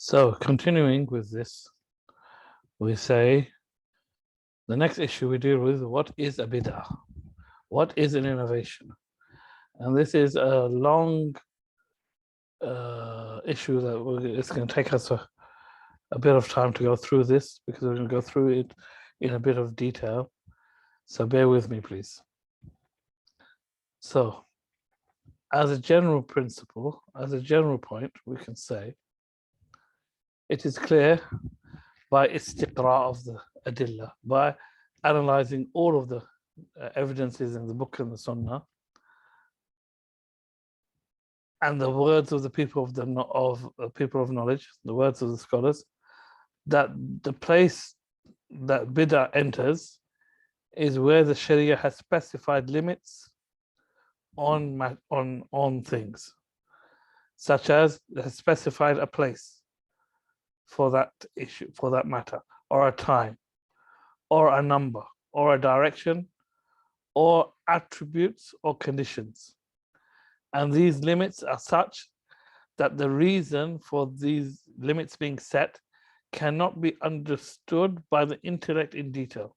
So continuing with this, we say the next issue we deal with, what is a bid'ah? What is an innovation? And this is a long issue that it's going to take us a bit of time to go through this, because we're going to go through it in a bit of detail. So bear with me, please. So as a general principle, as a general point, we can say it is clear by istiqra of the adillah, by analyzing all of the evidences in the book and the sunnah, and the words of the people of people of knowledge, the words of the scholars, that the place that bid'ah enters is where the Sharia has specified limits on things, such as it has specified a place for that issue, for that matter, or a time, or a number, or a direction, or attributes or conditions. And these limits are such that the reason for these limits being set cannot be understood by the intellect in detail.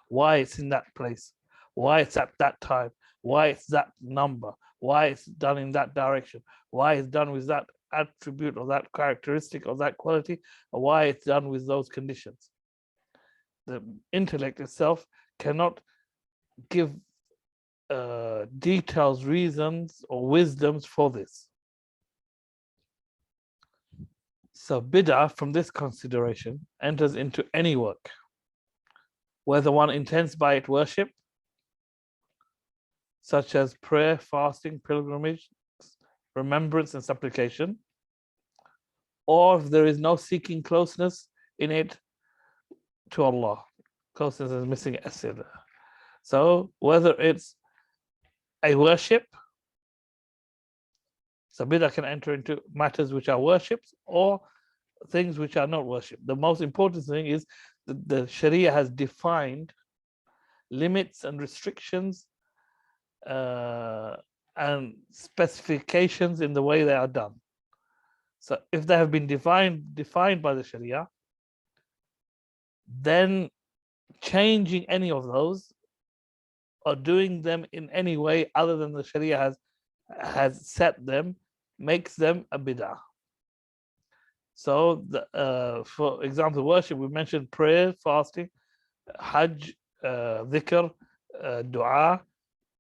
Why it's in that place, why it's at that time, why it's that number, why it's done in that direction, why it's done with that attribute or that characteristic or that quality, or why it's done with those conditions. The intellect itself cannot give details, reasons, or wisdoms for this. So bid'ah, from this consideration, enters into any work, whether one intends by it worship, such as prayer, fasting, pilgrimage, remembrance, and supplication, or if there is no seeking closeness in it to Allah. Closeness is missing asir. So whether it's a worship, so bid'ah can enter into matters which are worships or things which are not worship. The most important thing is that the Sharia has defined limits and restrictions and specifications in the way they are done. So if they have been defined by the Sharia, then changing any of those or doing them in any way other than the Sharia has set them makes them a bid'ah. So for example, worship, we mentioned prayer, fasting, hajj, dhikr, dua.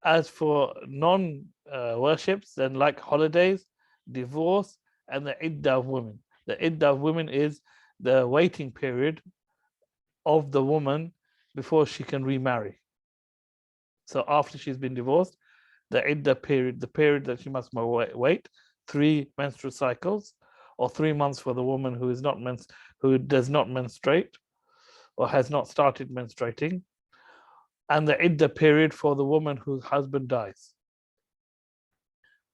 As for non-worships, then like holidays, divorce, and the iddah of women. The iddah of women is the waiting period of the woman before she can remarry. So after she's been divorced, the iddah period, the period that she must wait, 3 menstrual cycles, or 3 months for the woman who is not who does not menstruate or has not started menstruating, and the iddah period for the woman whose husband dies,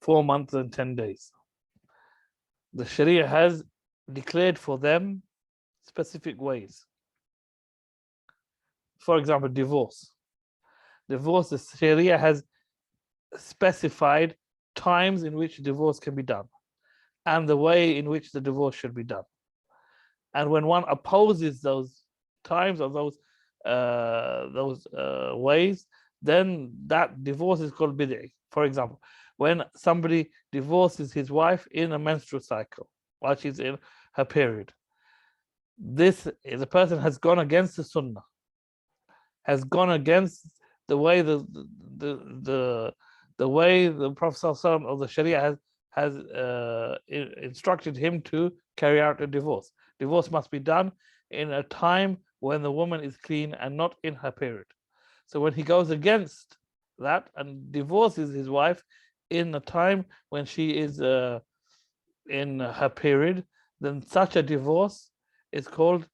4 months and 10 days. The Sharia has declared for them specific ways. For example, divorce. Divorce, the Sharia has specified times in which divorce can be done and the way in which the divorce should be done. And when one opposes those times or those ways, then that divorce is called bid'ah. For example, when somebody divorces his wife in a menstrual cycle while she's in her period, the person has gone against the sunnah, has gone against the way the way the Prophet ﷺ or the Sharia has instructed him to carry out a divorce. Divorce must be done in a time when the woman is clean and not in her period. So when he goes against that and divorces his wife in a time when she is in her period, then such a divorce is called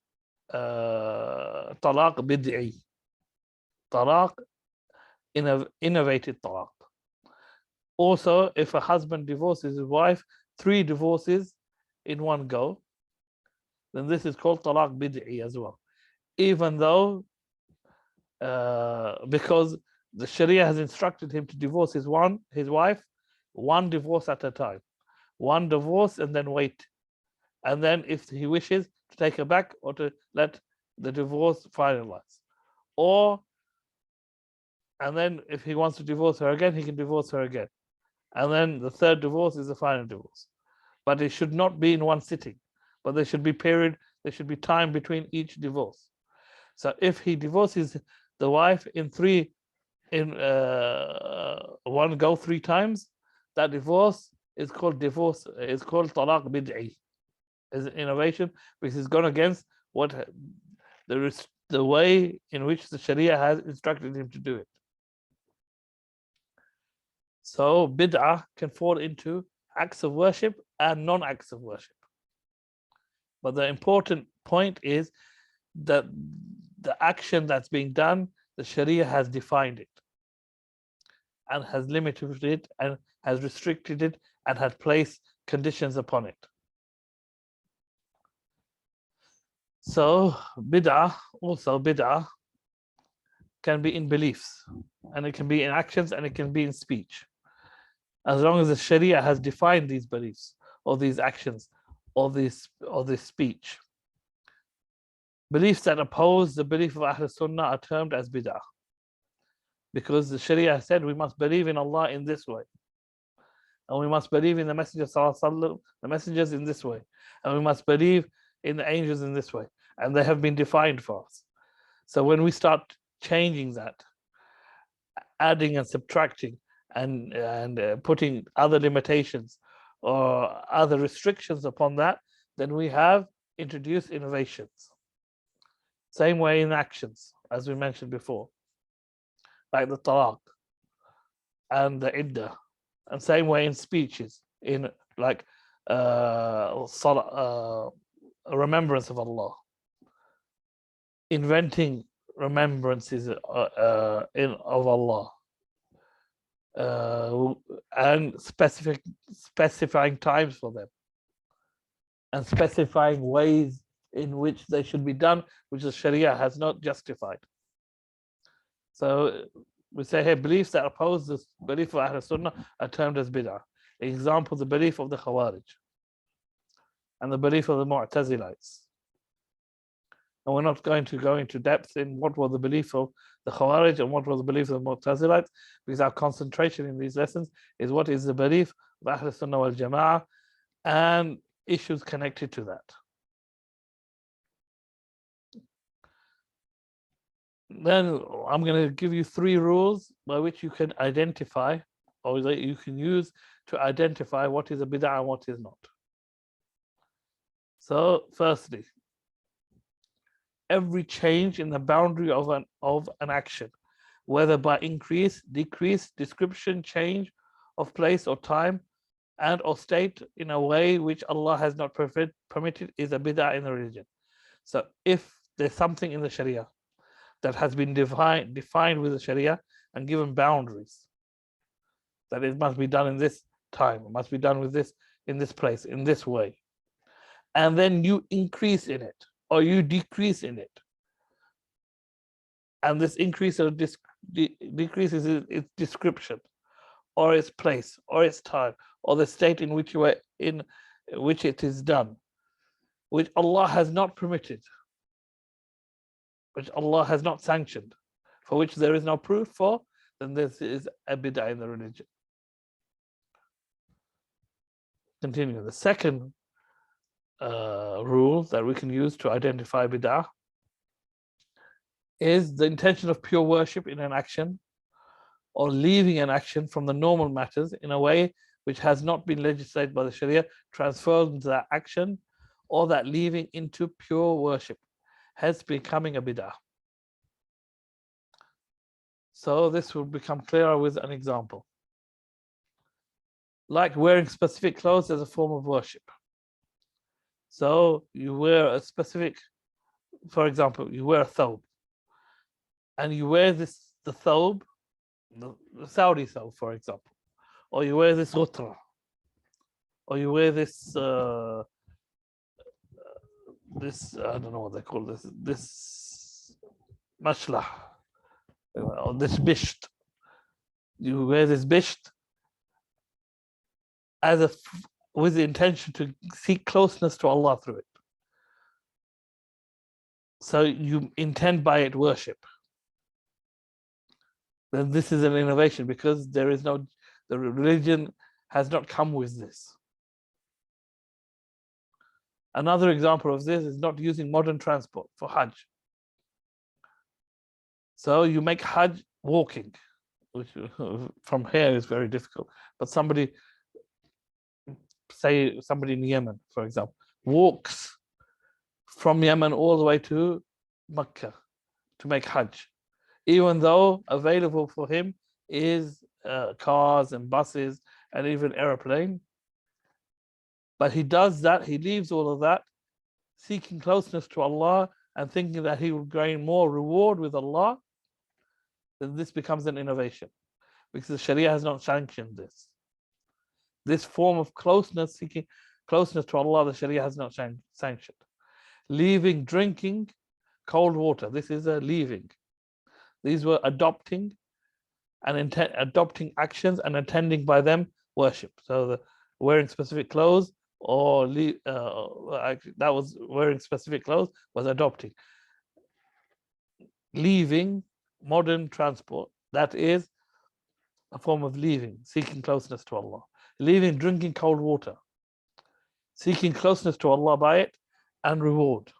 talaq bid'i. Talaq, innovated talaq. Also, if a husband divorces his wife 3 divorces in one go, then this is called talaq bid'i as well. Even though, because the Sharia has instructed him to divorce his wife, 1 divorce at a time, 1 divorce and then wait and then if he wishes to take her back or to let the divorce finalize, and then if he wants to divorce her again, he can divorce her again, and then the third divorce is the final divorce. But it should not be in one sitting, but there should be time between each divorce. So if he divorces the wife in one go 3 times, that divorce is called talaq bid'i. Is an innovation because it's gone against what the way in which the Sharia has instructed him to do it. So bid'ah can fall into acts of worship and non-acts of worship. But the important point is that the action that's being done, the Sharia has defined it and has limited it and has restricted it and has placed conditions upon it. So bid'ah can be in beliefs, and it can be in actions, and it can be in speech. As long as the Sharia has defined these beliefs or these actions or this speech. Beliefs that oppose the belief of Ahl Sunnah are termed as bid'ah, because the Sharia said we must believe in Allah in this way, and we must believe in the messengers in this way, and we must believe in the angels in this way, and they have been defined for us. So when we start changing that, adding and subtracting and putting other limitations or other restrictions upon that, then we have introduced innovations. Same way in actions, as we mentioned before, like the talaq and the iddah, and same way in speeches, in like remembrance of Allah, inventing remembrances of Allah, and specifying times for them, and specifying ways in which they should be done, which the Sharia has not justified. So we say here, beliefs that oppose the belief of Ahl Sunnah are termed as bid'ah. Example, the belief of the Khawarij and the belief of the Mu'tazilites. And we're not going to go into depth in what was the belief of the Khawarij and what was the belief of the Mu'tazilites, because our concentration in these lessons is what is the belief of Ahl Sunnah wal Jama'ah and issues connected to that. Then I'm going to give you 3 rules by which you can identify, or that you can use to identify what is a bid'ah and what is not. So firstly, every change in the boundary of an action, whether by increase, decrease, description, change of place or time, and or state in a way which Allah has not permitted, is a bid'ah in the religion. So if there's something in the Sharia that has been defined with the Sharia and given boundaries, that it must be done in this time, it must be done with this, in this place, in this way, and then you increase in it or you decrease in it, and this increase or decrease is its description or its place or its time or the state in which you are in which it is done, which Allah has not permitted, which Allah has not sanctioned, for which there is no proof for, then this is a bid'ah in the religion. Continue. The second rule that we can use to identify bid'ah is the intention of pure worship in an action, or leaving an action from the normal matters in a way which has not been legislated by the Sharia, transforms that action or that leaving into pure worship, hence becoming a bid'ah. So this will become clearer with an example. Like wearing specific clothes as a form of worship. So you wear a specific, for example, you wear a thobe, and you wear the thobe, the Saudi thobe, for example, or you wear this ghutra, or you wear this I don't know what they call this mashlah, or this bisht. You wear this bisht as with the intention to seek closeness to Allah through it. So you intend by it worship. Then this is an innovation, because there is no, the religion has not come with this. Another example of this is not using modern transport for Hajj. So you make Hajj walking, which from here is very difficult. But somebody, say somebody in Yemen, for example, walks from Yemen all the way to Mecca to make Hajj, even though available for him is cars and buses and even airplane. But he does that, he leaves all of that, seeking closeness to Allah and thinking that he will gain more reward with Allah. Then this becomes an innovation, because the Sharia has not sanctioned this. This form of closeness, seeking closeness to Allah, the Sharia has not sanctioned. Leaving drinking cold water, this is a leaving. These were adopting and adopting actions and attending by them worship. So the wearing specific clothes, or that was wearing specific clothes, was adopting. Leaving modern transport, that is a form of leaving, seeking closeness to Allah. Leaving drinking cold water, seeking closeness to Allah by it and reward.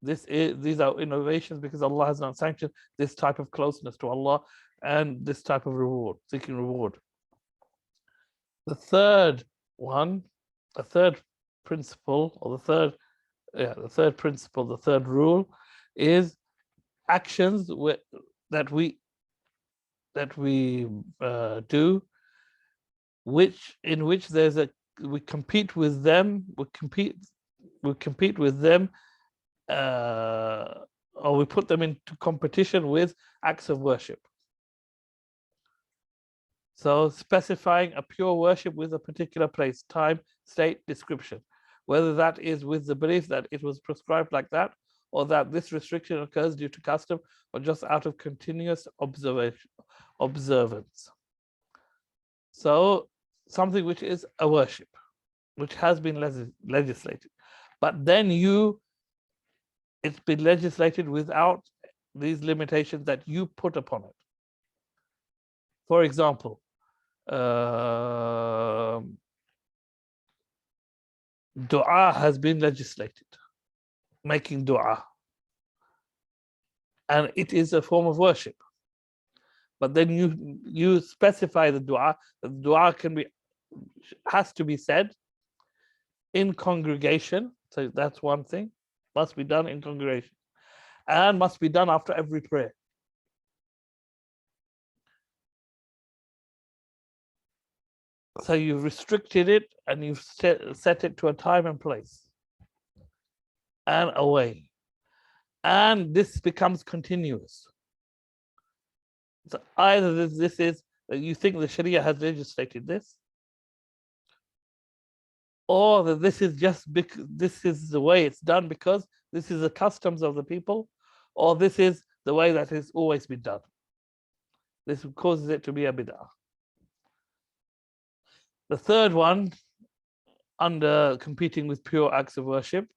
These are innovations, because Allah has not sanctioned this type of closeness to Allah and this type of reward, seeking reward. The third one, the third principle, or the third principle, the third rule is actions that we do, in which there's we compete with them, or we put them into competition with acts of worship. So specifying a pure worship with a particular place, time, state, description, whether that is with the belief that it was prescribed like that, or that this restriction occurs due to custom, or just out of continuous observance. So something which is a worship, which has been legislated, but then it's been legislated without these limitations that you put upon it. For example, dua has been legislated, making dua, and it is a form of worship. But then you specify the dua has to be said in congregation. So that's one thing, must be done in congregation, and must be done after every prayer. So you've restricted it, and you've set it to a time and place and a way, and this becomes continuous. So either this is that you think the Sharia has legislated this, or that this is just because this is the way it's done, because this is the customs of the people, or this is the way that it's always been done. This causes it to be a bid'ah. The third one, under competing with pure acts of worship,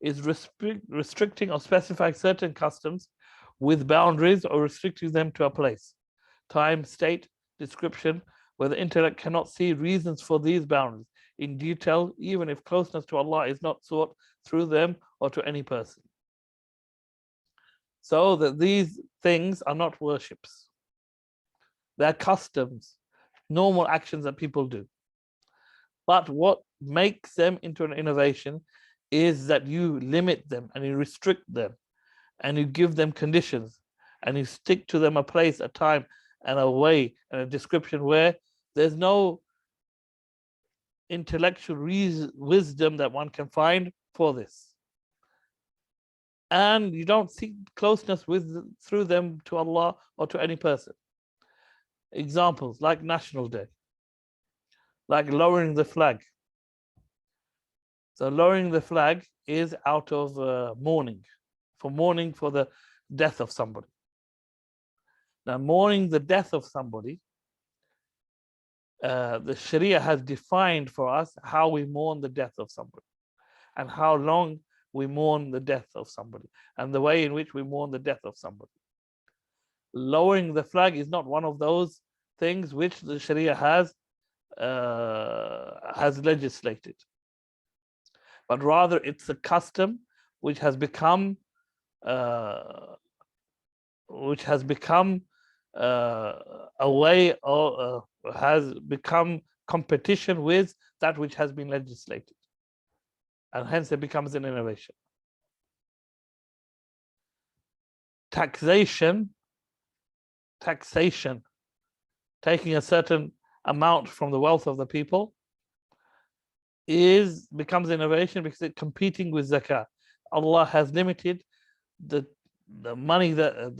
is restricting or specifying certain customs with boundaries, or restricting them to a place, time, state, description, where the intellect cannot see reasons for these boundaries in detail, even if closeness to Allah is not sought through them or to any person. So that these things are not worships. They're customs, normal actions that people do. But what makes them into an innovation is that you limit them and you restrict them and you give them conditions and you stick to them a place, a time, and a way and a description where there's no intellectual wisdom that one can find for this. And you don't seek closeness through them to Allah or to any person. Examples like National Day, like lowering the flag. So lowering the flag is out of mourning for the death of somebody. Now, mourning the death of somebody, the Sharia has defined for us how we mourn the death of somebody and how long we mourn the death of somebody and the way in which we mourn the death of somebody. Lowering the flag is not one of those things which the Sharia has legislated, but rather it's a custom which has become a way, or has become competition with that which has been legislated, and hence it becomes an innovation. Taxation, taking a certain amount from the wealth of the people, becomes innovation because it's competing with zakah. Allah has limited the money that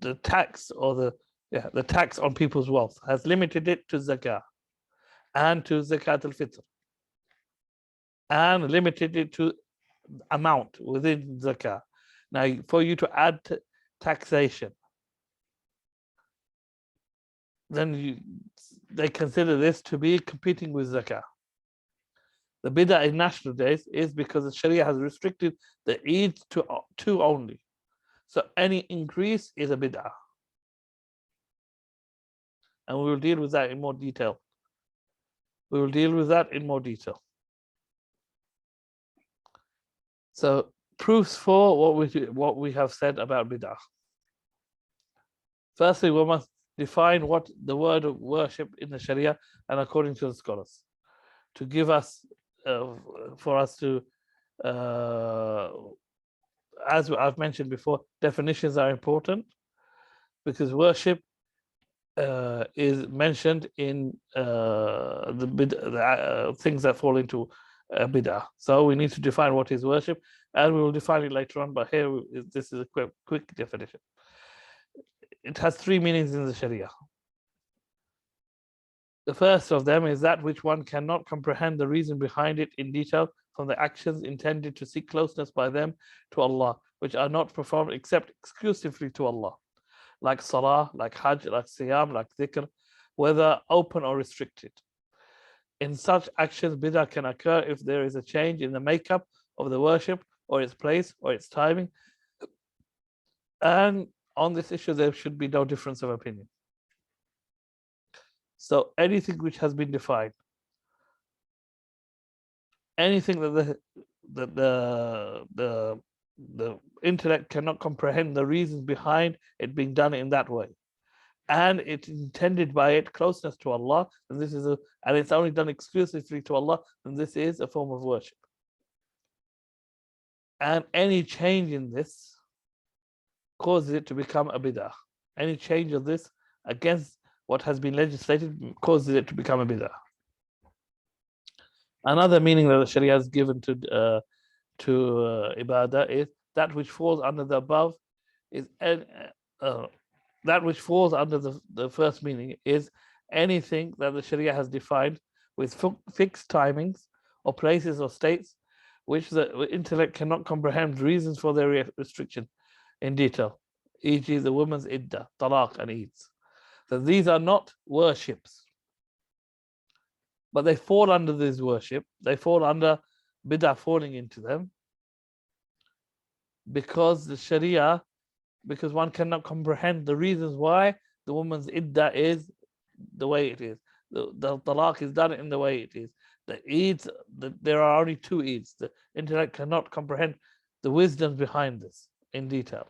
the tax, or the tax on people's wealth, has limited it to zakah and to zakat al-fitr, and limited it to amount within zakah. Now, for you to add taxation, then they consider this to be competing with zakah. The bid'ah in national days is because the Sharia has restricted the Eid to two only. So any increase is a bid'ah. And we will deal with that in more detail. So proofs for what we have said about bid'ah. Firstly, we must define what the word of worship in the Sharia and according to the scholars, to give us, for us to, as I've mentioned before, definitions are important because worship is mentioned in the things that fall into bid'ah. So we need to define what is worship, and we will define it later on, but here this is a quick definition. It has three meanings in the Sharia. The first of them is that which one cannot comprehend the reason behind it in detail from the actions intended to seek closeness by them to Allah, which are not performed except exclusively to Allah, like salah, like hajj, like siyam, like dhikr, whether open or restricted. In such actions, bid'ah can occur if there is a change in the makeup of the worship, or its place, or its timing. And on this issue, there should be no difference of opinion. So anything which has been defined, anything that the intellect cannot comprehend the reasons behind it being done in that way, and it's intended by it closeness to Allah, and and it's only done exclusively to Allah, then this is a form of worship. And any change in this causes it to become a bid'ah. Any change of this against what has been legislated causes it to become a bid'ah. Another meaning that the Sharia has given to ibadah is that which falls under the above is that which falls under the first meaning is anything that the Sharia has defined with fixed timings or places or states which the intellect cannot comprehend reasons for their restriction in detail, e.g. the woman's iddah, talaq and eids. So these are not worships, but they fall under this worship. They fall under bid'ah falling into them because the Sharia, because one cannot comprehend the reasons why the woman's iddah is the way it is. The talaq is done in the way it is. The eids, there are only two eids. The intellect cannot comprehend the wisdom behind this in detail.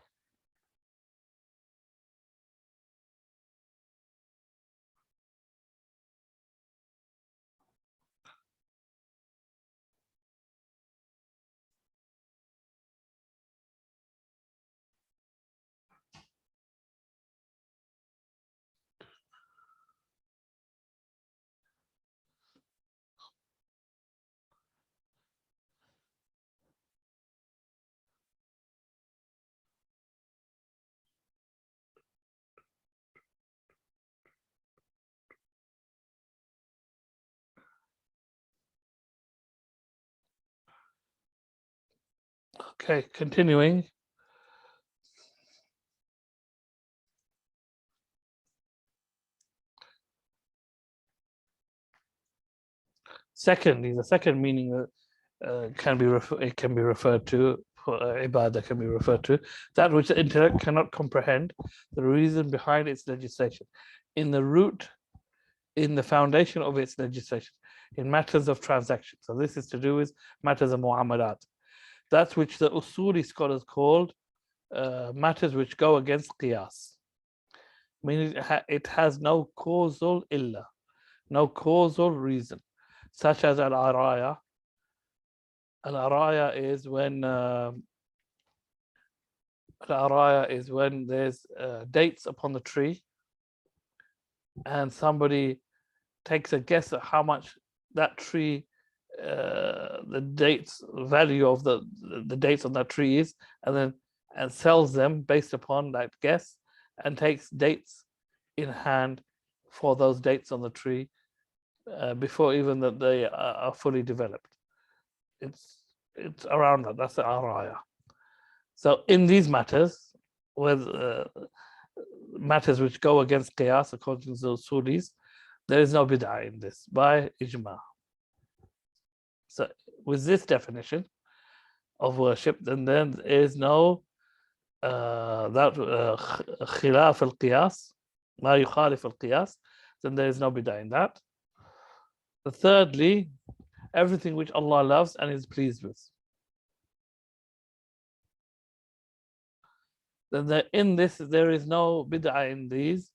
Okay, continuing. Secondly, the second meaning that can be referred to, ibadah can be referred to, that which the intellect cannot comprehend the reason behind its legislation, in the root, in the foundation of its legislation, in matters of transaction. So this is to do with matters of mu'amalat. That's which the usuli scholars called matters which go against qiyas, meaning it has no causal illa, no causal reason, such as al-araya. Al-araya is when there's dates upon the tree, and somebody takes a guess at how much that tree, the dates value of the dates on that tree is, and sells them based upon that guess, and takes dates in hand for those dates on the tree before even that they are fully developed. It's around that. That's the araya. So in these matters, with matters which go against qiyas, according to the Usulis, there is no bid'ah in this by ijma. So with this definition of worship, then there is no khilaf al-qiyas, ma yukhalif al-qiyas, then there is no bid'ah in that. Thirdly, everything which Allah loves and is pleased with. Then in this, there is no bid'ah in these,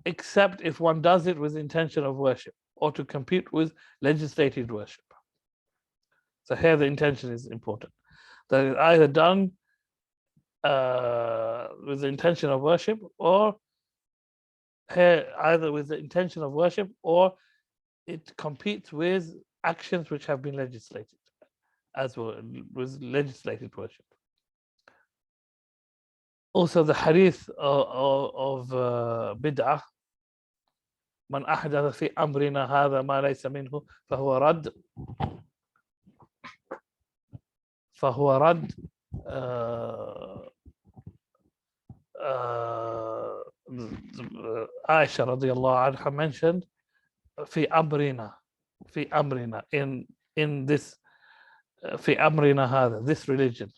except if one does it with the intention of worship or to compete with legislated worship. So here the intention is important. That is either done with the intention of worship, or here either with the intention of worship, or it competes with actions which have been legislated, as well with legislated worship. Also, the hadith of Bid'ah, من أحدث في أمرنا هذا ما ليس منه فهو رد. Aisha radiallahu anha mentioned في أمرنا in this في أمرنا هذا, this religion.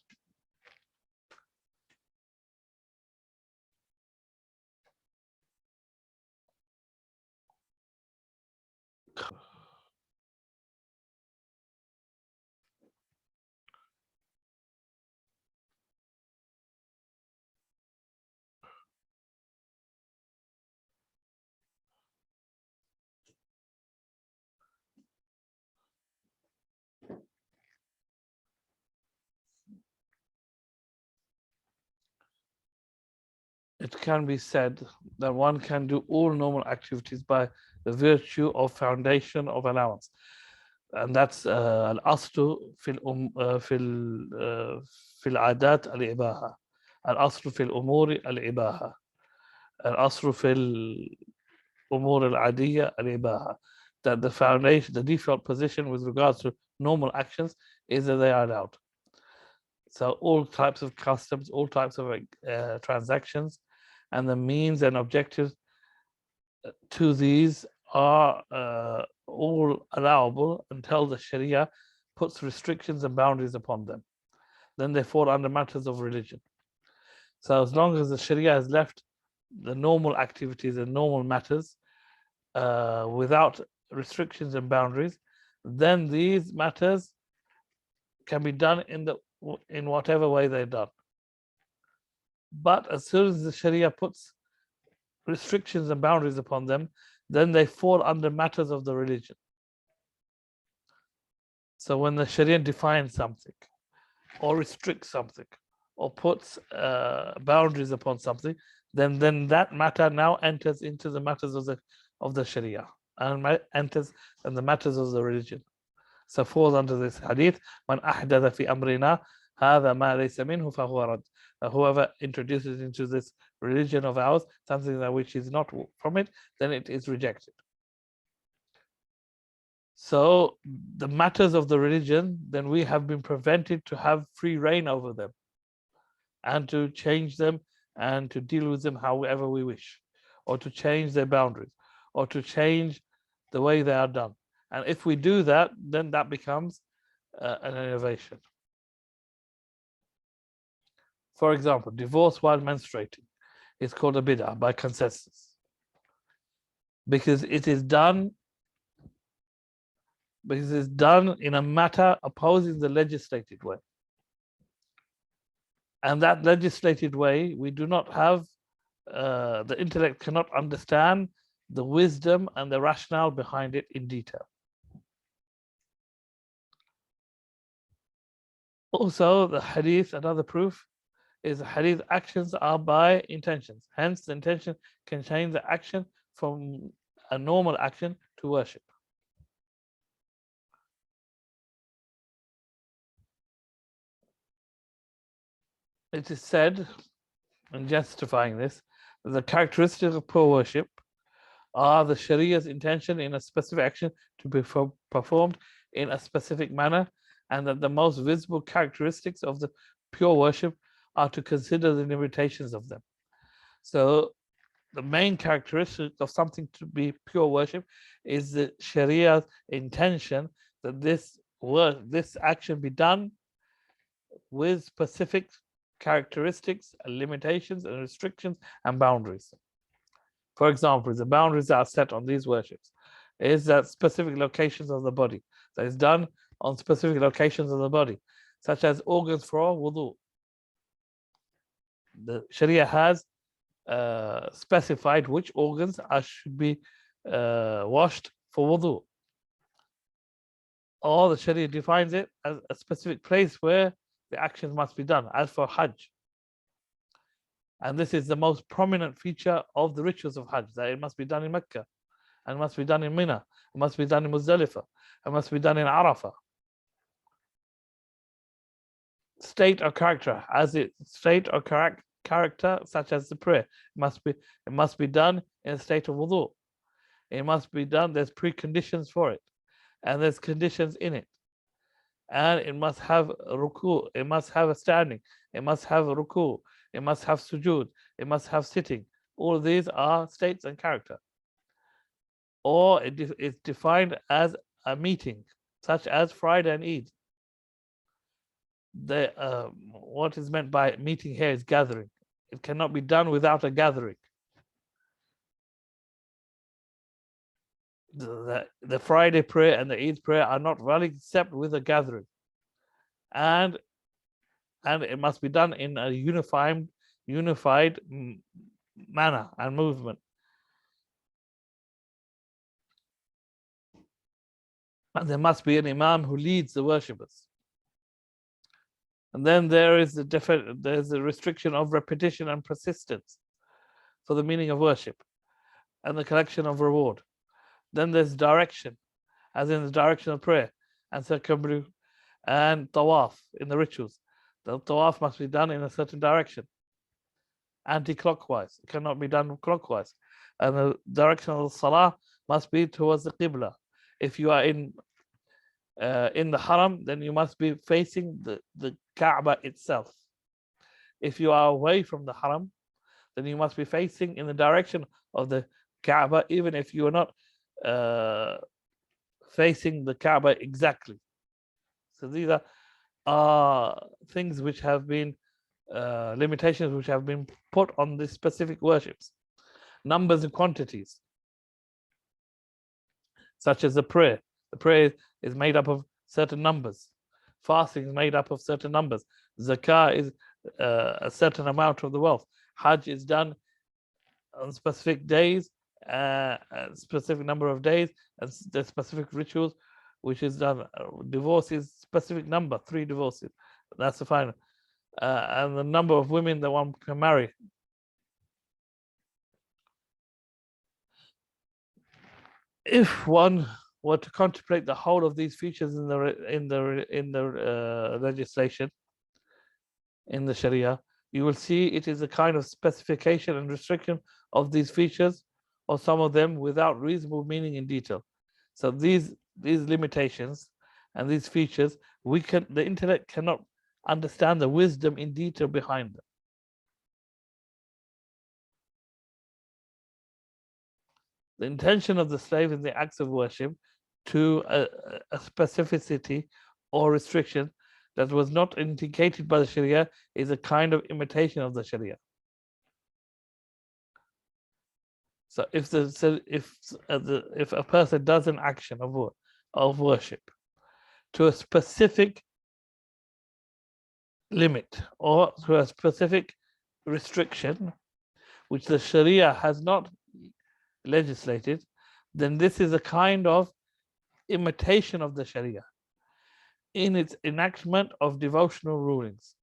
It can be said that one can do all normal activities by the virtue of foundation of allowance, and that's al-aslu في العادات الإباحة, al-aslu في الأمور الإباحة, al-aslu في الأمور العادية الإباحة. That the foundation, the default position with regards to normal actions is that they are allowed. So all types of customs, all types of transactions, and the means and objectives to these are all allowable until the Sharia puts restrictions and boundaries upon them. Then they fall under matters of religion. So as long as the Sharia has left the normal activities and normal matters without restrictions and boundaries, then these matters can be done in whatever way they're done. But as soon as the Sharia puts restrictions and boundaries upon them, then they fall under matters of the religion. So when the Sharia defines something, or restricts something, or puts boundaries upon something, then that matter now enters into the matters of the Sharia, and enters in the matters of the religion. So falls under this hadith, man ahdatha fi amrina hadha ma laysa minhu fahuwa rad. Whoever introduces into this religion of ours something that which is not from it, then it is rejected. So the matters of the religion, then we have been prevented to have free reign over them and to change them and to deal with them however we wish, or to change their boundaries, or to change the way they are done. And if we do that, then that becomes an innovation. For example, divorce while menstruating is called a bid'ah by consensus, because it is done in a matter opposing the legislated way. And that legislated way, we do not have, the intellect cannot understand the wisdom and the rationale behind it in detail. Also, the hadith, another proof, is hadith actions are by intentions. Hence, the intention can change the action from a normal action to worship. It is said, in justifying this, that the characteristics of poor worship are the Sharia's intention in a specific action to be performed in a specific manner, and that the most visible characteristics of the pure worship are to consider the limitations of them. So the main characteristic of something to be pure worship is the Sharia's intention that this action be done with specific characteristics and limitations and restrictions and boundaries. For example, the boundaries that are set on these worships is that specific locations of the body, that is done on specific locations of the body, such as organs for wudu. The Sharia has specified which organs should be washed for wudu. Or the Sharia defines it as a specific place where the actions must be done, as for Hajj. And this is the most prominent feature of the rituals of Hajj, that it must be done in Mecca, and it must be done in Mina, it must be done in Muzdalifah, it must be done in Arafah. State or character, character such as the prayer, it must be done in a state of wudu. It must be done, there's preconditions for it, and there's conditions in it. And it must have ruku, it must have a standing, it must have a ruku, it must have sujood, it must have sitting. All of these are states and character. Or it's defined as a meeting, such as Friday and Eid. What is meant by meeting here is gathering. It cannot be done without a gathering. The Friday prayer and the Eid prayer are not valid except with a gathering, and it must be done in a unified manner and movement. And there must be an imam who leads the worshippers. And then there is there's a restriction of repetition and persistence for the meaning of worship and the collection of reward. Then there's direction, as in the direction of prayer, and circumambulation and tawaf in the rituals. The tawaf must be done in a certain direction, anti-clockwise. It cannot be done clockwise. And the direction of the salah must be towards the qibla. If you are in the haram, then you must be facing the Kaaba itself. If you are away from the haram, then you must be facing in the direction of the Kaaba, even if you are not facing the Kaaba exactly. So these are things which have been limitations which have been put on the specific worships. Numbers and quantities, such as the prayer. The prayer is made up of certain numbers. Fasting is made up of certain numbers. Zakah is a certain amount of the wealth. Hajj is done on specific days, a specific number of days, and the specific rituals which is done. Divorce is specific number, 3 divorces. That's the final. And the number of women that one can marry. If one were to contemplate the whole of these features in the legislation, in the Sharia, you will see it is a kind of specification and restriction of these features, or some of them, without reasonable meaning in detail. So these these limitations and these features, the intellect cannot understand the wisdom in detail behind them. The intention of the slave in the acts of worship to a specificity or restriction that was not indicated by the Sharia is a kind of imitation of the Sharia. So if a person does an action of worship to a specific limit or to a specific restriction which the Sharia has not legislated, then this is a kind of imitation of the Sharia in its enactment of devotional rulings,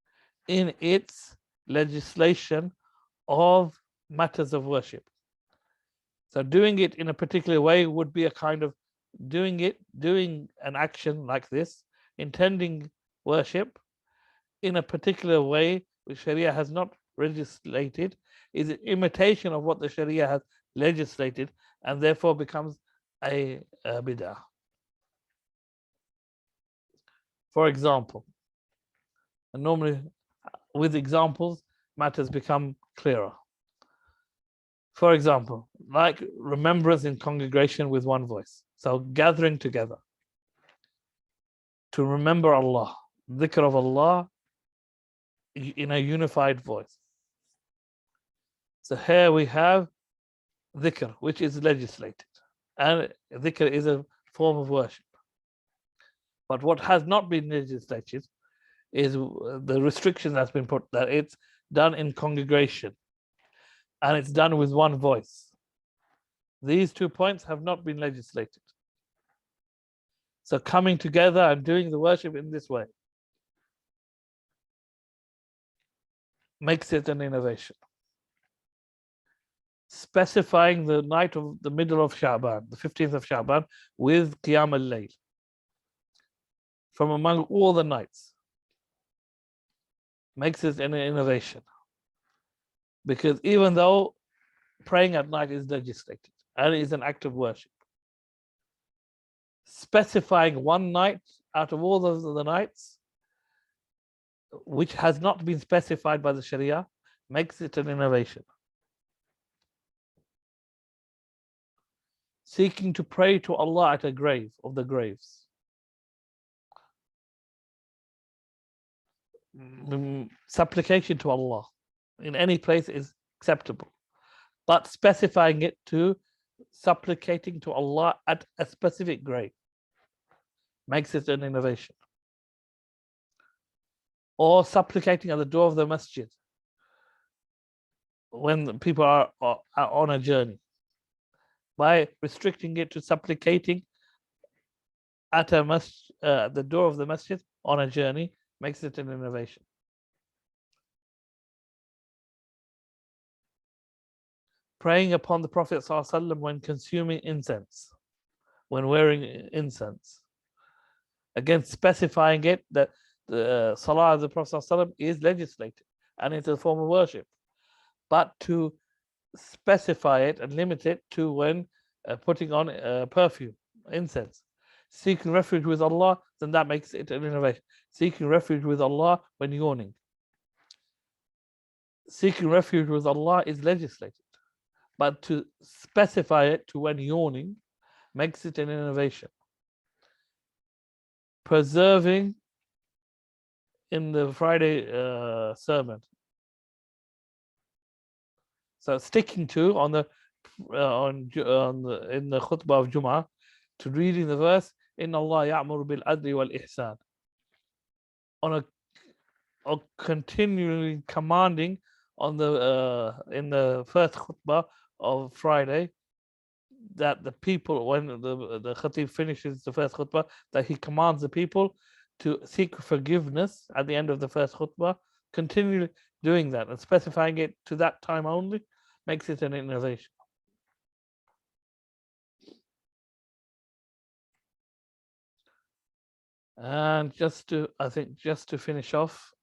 in its legislation of matters of worship. So doing it in a particular way would be a kind of doing an action like this, intending worship in a particular way which Sharia has not legislated, is an imitation of what the Sharia has legislated, and therefore becomes a bid'ah. For example, and normally with examples, matters become clearer. For example, like remembrance in congregation with one voice. So gathering together to remember Allah, dhikr of Allah in a unified voice. So here we have dhikr, which is legislated. And dhikr is a form of worship. But what has not been legislated is the restriction that's been put, that it's done in congregation and it's done with one voice. These 2 points have not been legislated. So coming together and doing the worship in this way makes it an innovation. Specifying the night of the middle of Sha'ban, the 15th of Sha'ban, with Qiyam al-Layl from among all the nights makes it an innovation. Because even though praying at night is legislated and is an act of worship, specifying one night out of all the nights which has not been specified by the Sharia makes it an innovation. Seeking to pray to Allah at a grave of the graves. Supplication to Allah in any place is acceptable, but specifying it to supplicating to Allah at a specific grave makes it an innovation. Or supplicating at the door of the masjid when people are on a journey, by restricting it to supplicating at the door of the masjid on a journey makes it an innovation. Praying upon the Prophet ﷺ when consuming incense, when wearing incense. Again, specifying it that the Salah of the Prophet ﷺ is legislated and it's a form of worship. But to specify it and limit it to when putting on perfume, incense. Seeking refuge with Allah, then that makes it an innovation. Seeking refuge with Allah when yawning. Seeking refuge with Allah is legislated. But to specify it to when yawning makes it an innovation. Preserving in the Friday sermon. So sticking to in the khutbah of Jum'ah, to reading the verse, Inna Allah ya'muru bil adli wal ihsan. On continually commanding on in the first khutbah of Friday, that the people, when the khatib finishes the first khutbah, that he commands the people to seek forgiveness at the end of the first khutbah, continually doing that and specifying it to that time only makes it an innovation. And just to finish off,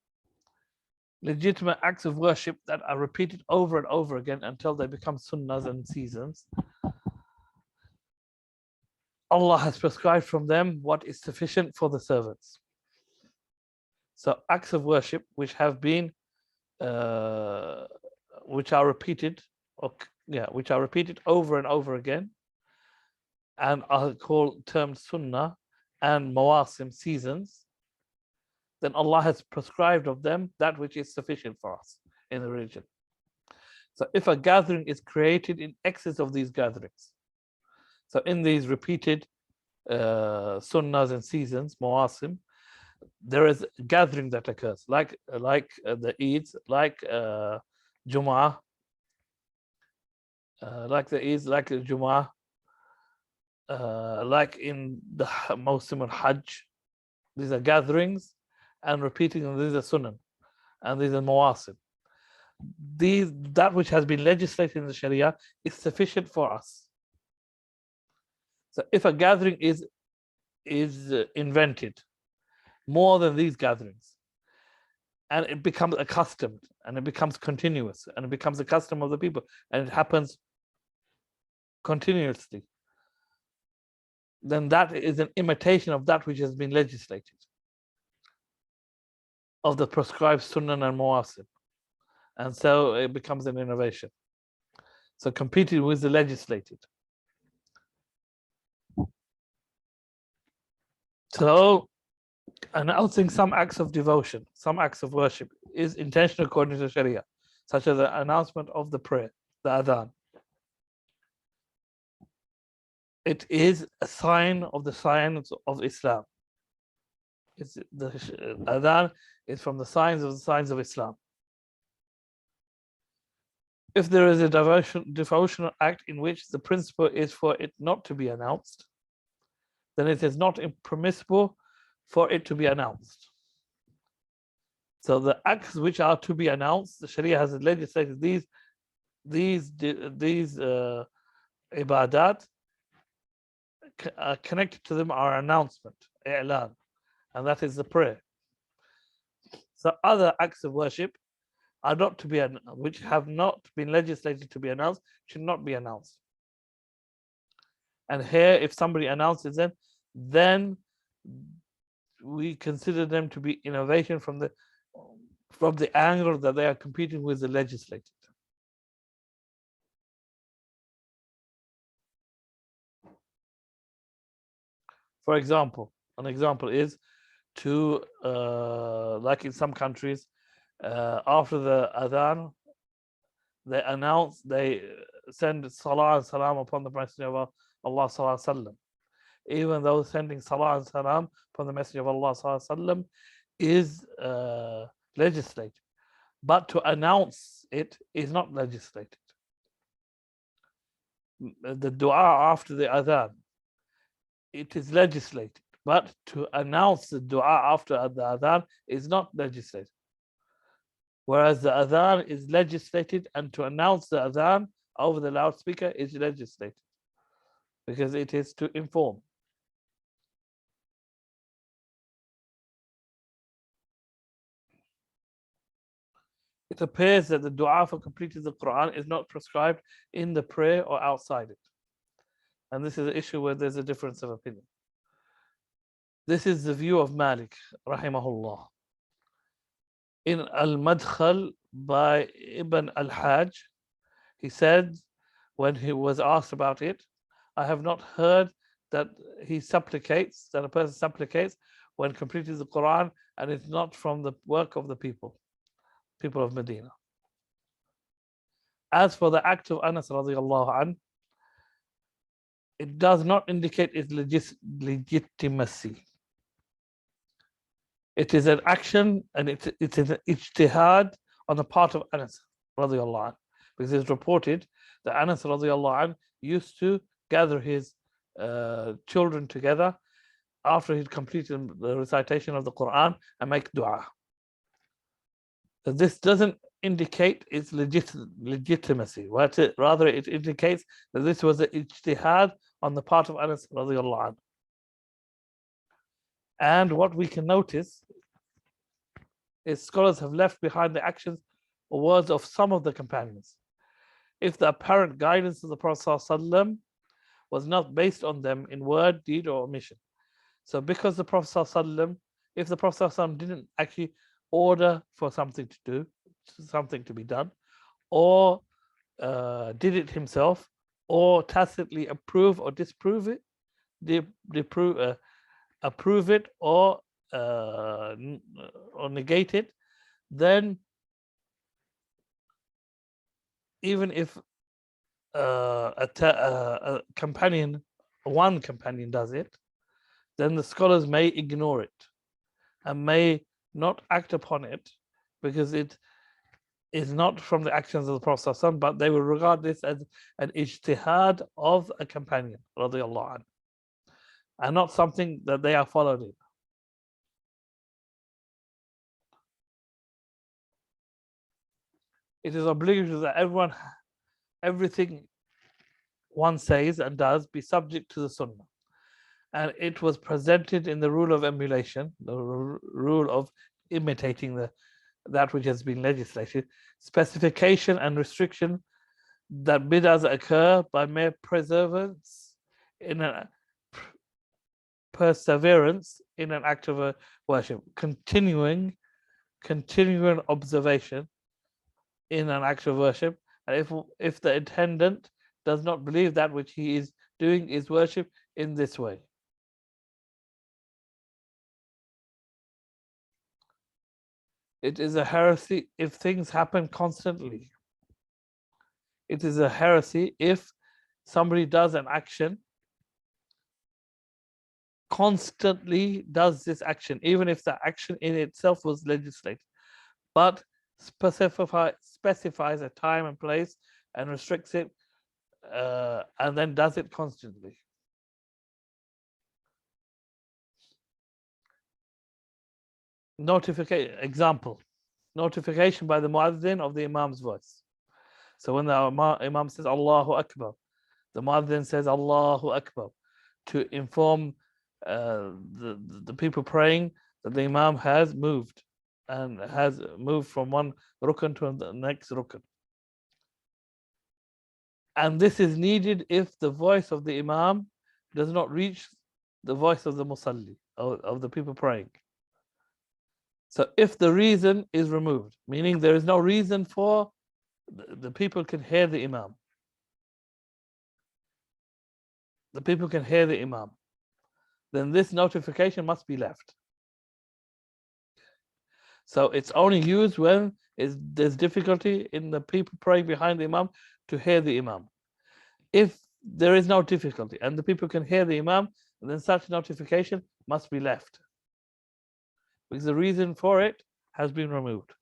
legitimate acts of worship that are repeated over and over again until they become sunnahs and seasons Allah has prescribed from them what is sufficient for the servants. So acts of worship which have been, which are repeated, which are repeated over and over again, and are termed sunnah and mawasim, seasons, then Allah has prescribed of them that which is sufficient for us in the religion. So if a gathering is created in excess of these gatherings, so in these repeated sunnahs and seasons, mawasim, there is a gathering that occurs, like the Eids, like Jum'ah, like the Eids, like the Jum'ah, like in the Mawsim al-Hajj. These are gatherings and repeating, and these are sunan, and these are mawasim. That which has been legislated in the Sharia is sufficient for us. So if a gathering is invented more than these gatherings, and it becomes accustomed, and it becomes continuous, and it becomes a custom of the people, and it happens continuously, then that is an imitation of that which has been legislated, of the prescribed sunan and mawasim. And so it becomes an innovation. So competing with the legislated. So announcing some acts of devotion, some acts of worship is intentional according to Sharia, such as the announcement of the prayer, the adhan. It is a sign of the signs of Islam. The adhan is from the signs of Islam. If there is a devotional act in which the principle is for it not to be announced, then it is not permissible for it to be announced. So the acts which are to be announced, the Sharia has legislated these ibadat connected to them are announcement, i'lan, and that is the prayer. So other acts of worship are not to be, which have not been legislated to be announced, should not be announced. And here, if somebody announces them, then we consider them to be innovation from the angle that they are competing with the legislated. For example, an example is to, like in some countries, after the adhan, they send salah and salam upon the Messenger of Allah sallallahu alaihi wasallam. Even though sending salah and salam upon the Messenger of Allah sallallahu alaihi wasallam is legislated, but to announce it is not legislated. The dua after the adhan, it is legislated, but to announce the dua after the adhan is not legislated. Whereas the adhan is legislated, and to announce the adhan over the loudspeaker is legislated, because it is to inform. It appears that the dua for completing the Quran is not prescribed in the prayer or outside it. And this is an issue where there's a difference of opinion. This is the view of Malik, rahimahullah. In Al-Madkhal by Ibn al-Hajj, he said, when he was asked about it, I have not heard that a person supplicates when completing the Quran, and it's not from the work of the people of Medina. As for the act of Anas radiallahu an, it does not indicate its legitimacy. It is an action, and it's an ijtihad on the part of Anas radiallahu an, because it's reported that Anas radiallahu an used to gather his children together after he'd completed the recitation of the Quran and make dua. This doesn't indicate its legitimacy. Rather, it indicates that this was an ijtihad on the part of Anas radiallahu anh. And what we can notice is scholars have left behind the actions or words of some of the companions. If the apparent guidance of the Prophet ﷺ was not based on them in word, deed, or omission. So because the Prophet ﷺ, if the Prophet ﷺ didn't actually order for something to do, something to be done, or did it himself, or tacitly approve or disprove it, approve it or negate it, then even if a companion, one companion does it, then the scholars may ignore it and may not act upon it because it is not from the actions of the Prophet ﷺ, but they will regard this as an ijtihad of a companion, radiallahu anhu, and not something that they are followed in. It is obligatory that everything one says and does be subject to the Sunnah. And it was presented in the rule of emulation, the rule of imitating that which has been legislated, specification and restriction that bid'ahs occur by mere perseverance in an act of worship, continuing observation in an act of worship. And if the attendant does not believe that which he is doing is worship in this way. It is a heresy if things happen constantly. It is a heresy if somebody does an action, constantly does this action, even if the action in itself was legislated, but specifies a time and place and restricts it, and then does it constantly. Notification by the muazzin of the imam's voice. So when the imam says Allahu Akbar, the muazzin says Allahu Akbar to inform the people praying that the imam has moved and has moved from one rukn to the next rukn. And this is needed if the voice of the imam does not reach the voice of the musalli, of the people praying. So if the reason is removed, meaning there is no reason for the people can hear the imam. The people can hear the imam. Then this notification must be left. So it's only used when there's difficulty in the people praying behind the imam to hear the imam. If there is no difficulty and the people can hear the imam, then such notification must be left, because the reason for it has been removed.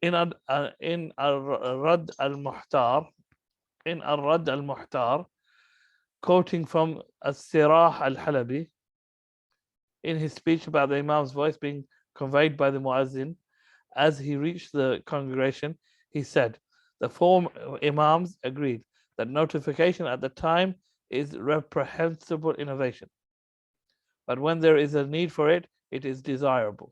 In Ar-Radd al-Muhtar, quoting from As-Sirah al-Halabi, in his speech about the imam's voice being conveyed by the muazzin as he reached the congregation, he said, the four imams agreed that notification at the time is reprehensible innovation, but when there is a need for it, it is desirable.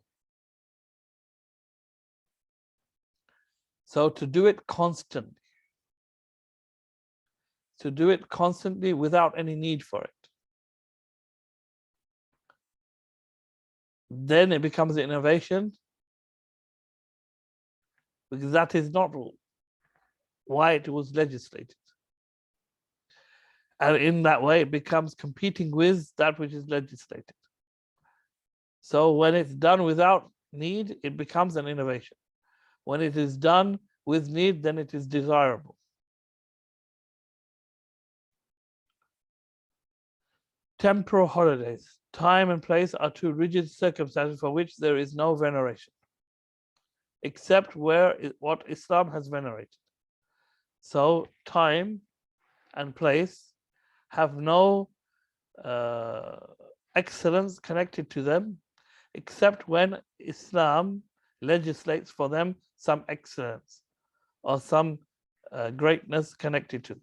So to do it constantly, without any need for it, then it becomes innovation, because that is not why it was legislated. And in that way, it becomes competing with that which is legislated. So when it's done without need, it becomes an innovation. When it is done with need, then it is desirable. Temporal holidays, time and place are two rigid circumstances for which there is no veneration, except what Islam has venerated. So time and place have no excellence connected to them, except when Islam legislates for them some excellence or some greatness connected to them.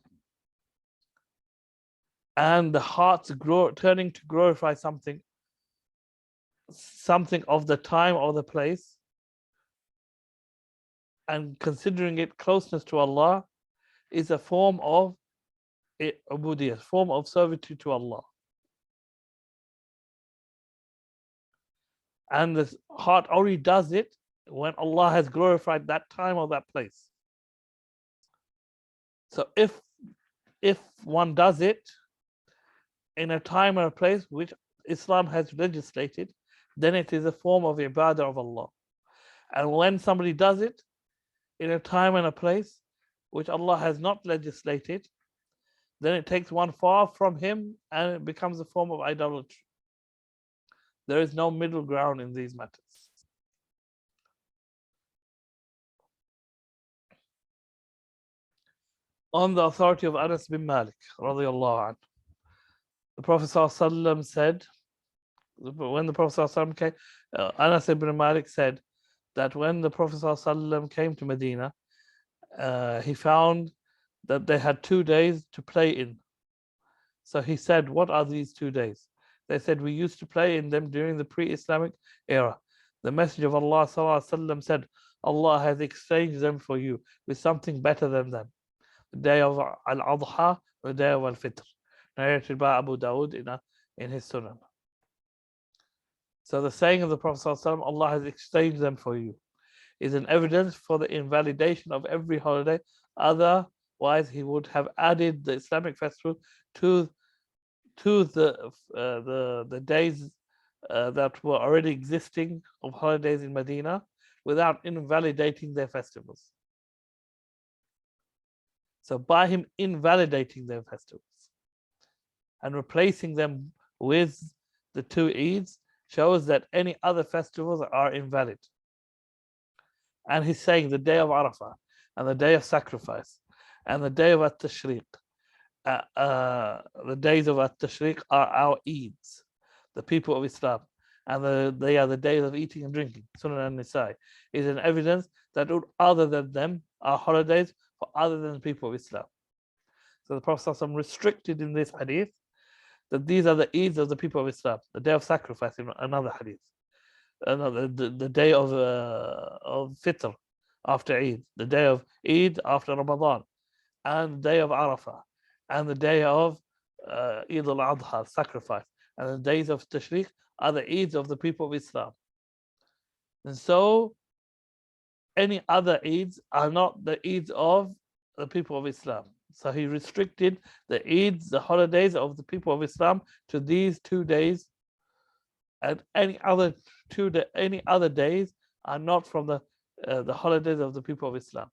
And the heart's turning to glorify something of the time or the place, and considering it closeness to Allah, is a form of ubudiyah, form of servitude to Allah. And the heart only does it when Allah has glorified that time or that place. So if one does it in a time or a place which Islam has legislated, then it is a form of ibadah of Allah. And when somebody does it in a time and a place which Allah has not legislated, then it takes one far from Him and it becomes a form of idolatry. There is no middle ground in these matters. On the authority of Anas bin Malik, radiallahu anhu, the Prophet ﷺ said, when the Prophet ﷺ came, Anas ibn Malik said that when the Prophet ﷺ came to Medina, he found that they had 2 days to play in. So he said, what are these 2 days? They said, we used to play in them during the pre-Islamic era. The Messenger of Allah ﷺ said, Allah has exchanged them for you with something better than them. The day of Al-Adha, the day of Al-Fitr, narrated by Abu Dawood in his Sunan. So the saying of the Prophet ﷺ, Allah has exchanged them for you, is an evidence for the invalidation of every holiday. Otherwise, he would have added the Islamic festival to the days that were already existing of holidays in Medina without invalidating their festivals. So by him invalidating their festivals and replacing them with the 2 Eids shows that any other festivals are invalid. And he's saying the day of Arafah and the day of sacrifice and the day of At-Tashriq, the days of At-Tashriq are our Eids, the people of Islam, and they are the days of eating and drinking. Sunan al-Nisa'i is an evidence that other than them are holidays for other than the people of Islam. So the Prophet ﷺ restricted in this hadith that these are the Eids of the people of Islam. The day of sacrifice in another hadith, the day of Fitr after Eid, the day of Eid after Ramadan, and the day of Arafah, and the day of Eid al-Adha, sacrifice, and the days of Tashriq are the Eids of the people of Islam. And so any other Eids are not the Eids of the people of Islam. So he restricted the Eids, the holidays of the people of Islam, to these 2 days, and any other days are not from the holidays of the people of Islam.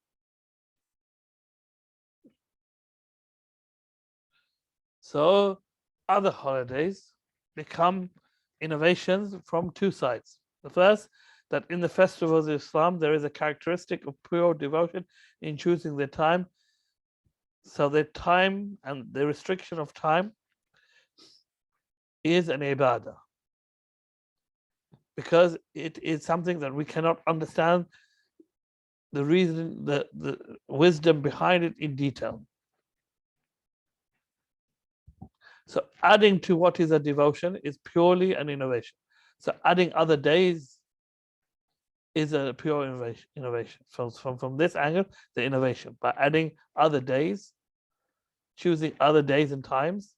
So other holidays become innovations from 2 sides. The first, that in the festivals of Islam there is a characteristic of pure devotion in choosing their time. So the time and the restriction of time is an ibadah, because it is something that we cannot understand the reason, the wisdom behind it in detail. So adding to what is a devotion is purely an innovation. So adding other days is a pure innovation. From this angle, the innovation. By adding other days, choosing other days and times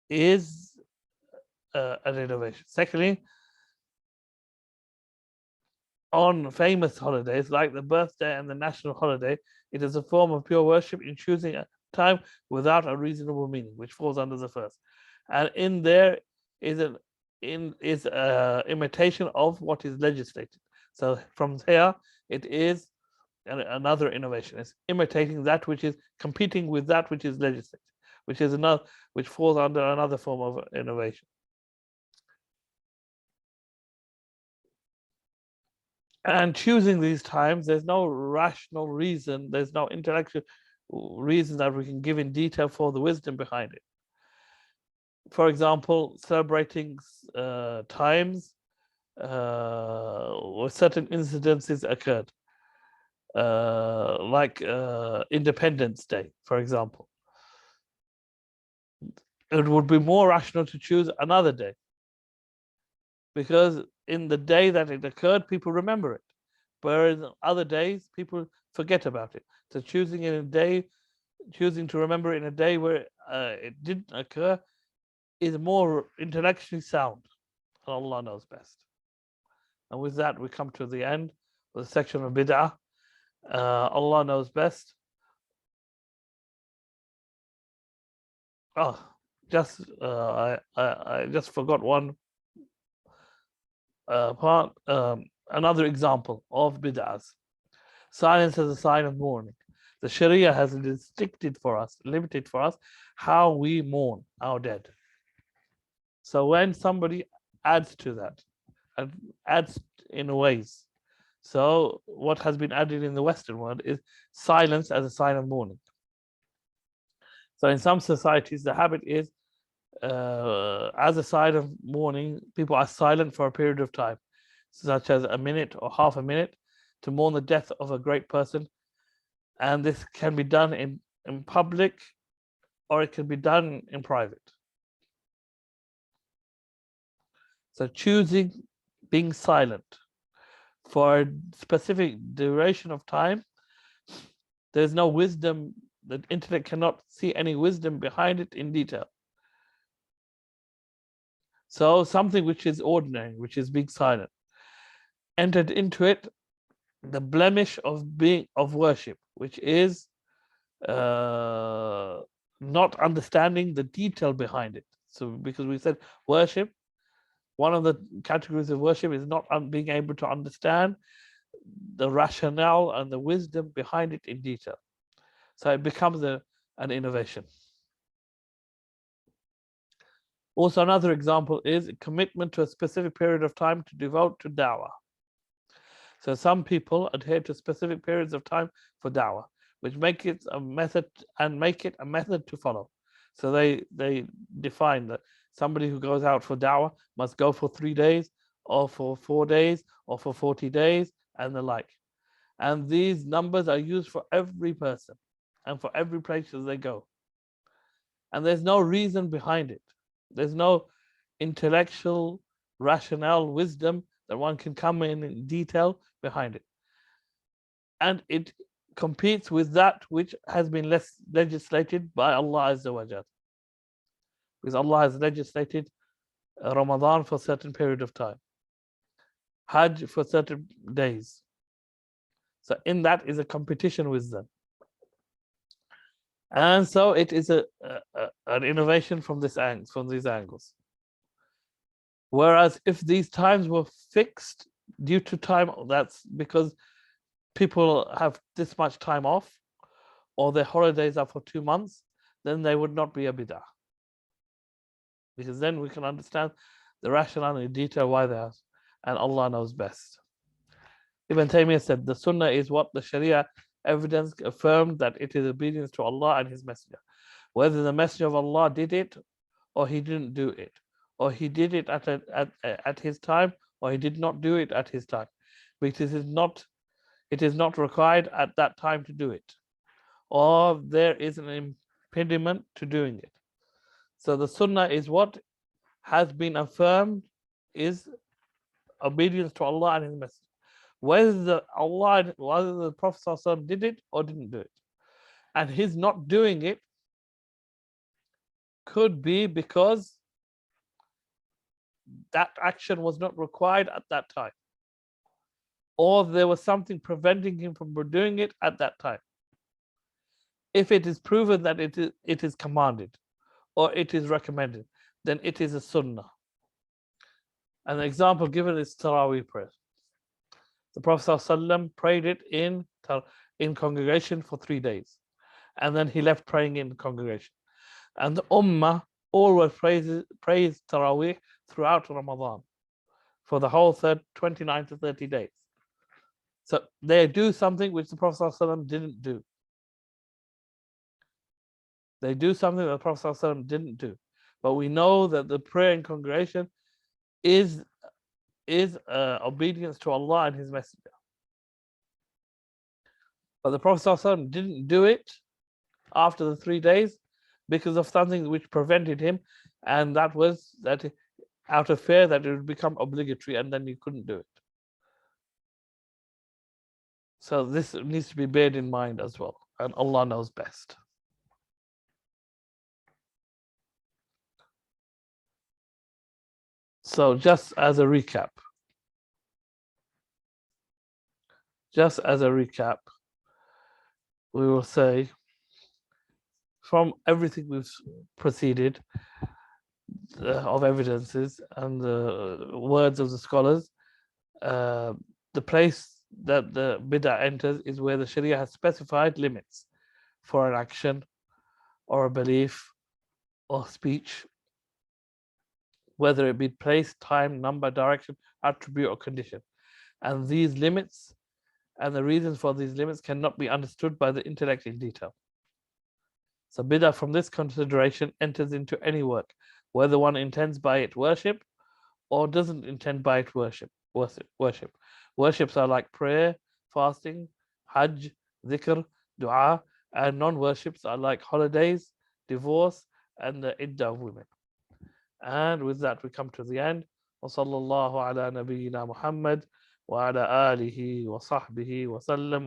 is an innovation. Secondly, on famous holidays like the birthday and the national holiday, it is a form of pure worship in choosing a time without a reasonable meaning, which falls under the first. And in there is imitation of what is legislated. So from here, it is another innovation. It's imitating that which is competing with that which is legislated, which falls under another form of innovation. And choosing these times, there's no rational reason, there's no intellectual reason that we can give in detail for the wisdom behind it. For example, celebrating times where certain incidences occurred, like Independence Day, for example. It would be more rational to choose another day, because in the day that it occurred, people remember it, whereas other days, people forget about it. So choosing in a day choosing to remember it in a day where it didn't occur is more intellectually sound. And Allah knows best. And with that, we come to the end of the section of bid'ah. Allah knows best. Oh, I just forgot one part. Another example of bid'ahs. Silence as a sign of mourning. The Sharia has limited for us how we mourn our dead. So when somebody adds to that, and adds in ways, so what has been added in the Western world is silence as a sign of mourning. So in some societies, the habit is, as a sign of mourning, people are silent for a period of time, such as a minute or half a minute, to mourn the death of a great person. And this can be done in public, or it can be done in private. So choosing being silent for a specific duration of time, there's no wisdom. The intellect cannot see any wisdom behind it in detail. So something which is ordinary, which is being silent, entered into it the blemish of worship, which is not understanding the detail behind it. So because we said worship, one of the categories of worship is not being able to understand the rationale and the wisdom behind it in detail. So it becomes an innovation. Also, another example is commitment to a specific period of time to devote to da'wah. So some people adhere to specific periods of time for da'wah, which make it a method to follow. So they define that somebody who goes out for da'wah must go for 3 days, or for 4 days, or for 40 days, and the like. And these numbers are used for every person and for every place as they go. And there's no reason behind it. There's no intellectual, rationale, wisdom that one can come in detail behind it. And it competes with that which has been legislated by Allah Azza wa Jal. Because Allah has legislated Ramadan for a certain period of time, Hajj for certain days. So in that is a competition with them. And so it is an innovation from these angles. Whereas if these times were fixed due to time, that's because people have this much time off, or their holidays are for 2 months, then they would not be a bid'ah. Because then we can understand the rationale in detail why they are, and Allah knows best. Ibn Taymiyyah said, the Sunnah is what the Sharia evidence affirmed that it is obedience to Allah and His Messenger. Whether the Messenger of Allah did it or he didn't do it, or he did it at his time, or he did not do it at his time, because it is not required at that time to do it, or there is an impediment to doing it. So the Sunnah is what has been affirmed is obedience to Allah and His Messenger. Whether the Prophet ﷺ did it or didn't do it. And his not doing it could be because that action was not required at that time, or there was something preventing him from doing it at that time. If it is proven that it is commanded or it is recommended, then it is a sunnah. An example given is Taraweeh prayer. The Prophet ﷺ prayed it in congregation for 3 days, and then he left praying in the congregation. And the Ummah always prays Taraweeh throughout Ramadan for the whole 29 to 30 days. So they do something which the Prophet ﷺ didn't do. They do something that the Prophet ﷺ didn't do. But we know that the prayer in congregation is obedience to Allah and His Messenger. But the Prophet ﷺ didn't do it after the 3 days because of something which prevented him, and that was that out of fear that it would become obligatory and then he couldn't do it. So this needs to be borne in mind as well, and Allah knows best. So just as a recap, we will say from everything we've proceeded of evidences and the words of the scholars, the place that the bid'ah enters is where the Sharia has specified limits for an action or a belief or speech, whether it be place, time, number, direction, attribute, or condition. And these limits and the reasons for these limits cannot be understood by the intellect in detail. So bid'ah from this consideration enters into any work, whether one intends by it worship or doesn't intend by it worship. Worships are like prayer, fasting, hajj, dhikr, dua, and non-worships are like holidays, divorce, and the iddah of women. And with that, we come to the end. وصلى الله على نبينا محمد وعلى آله وصحبه وسلم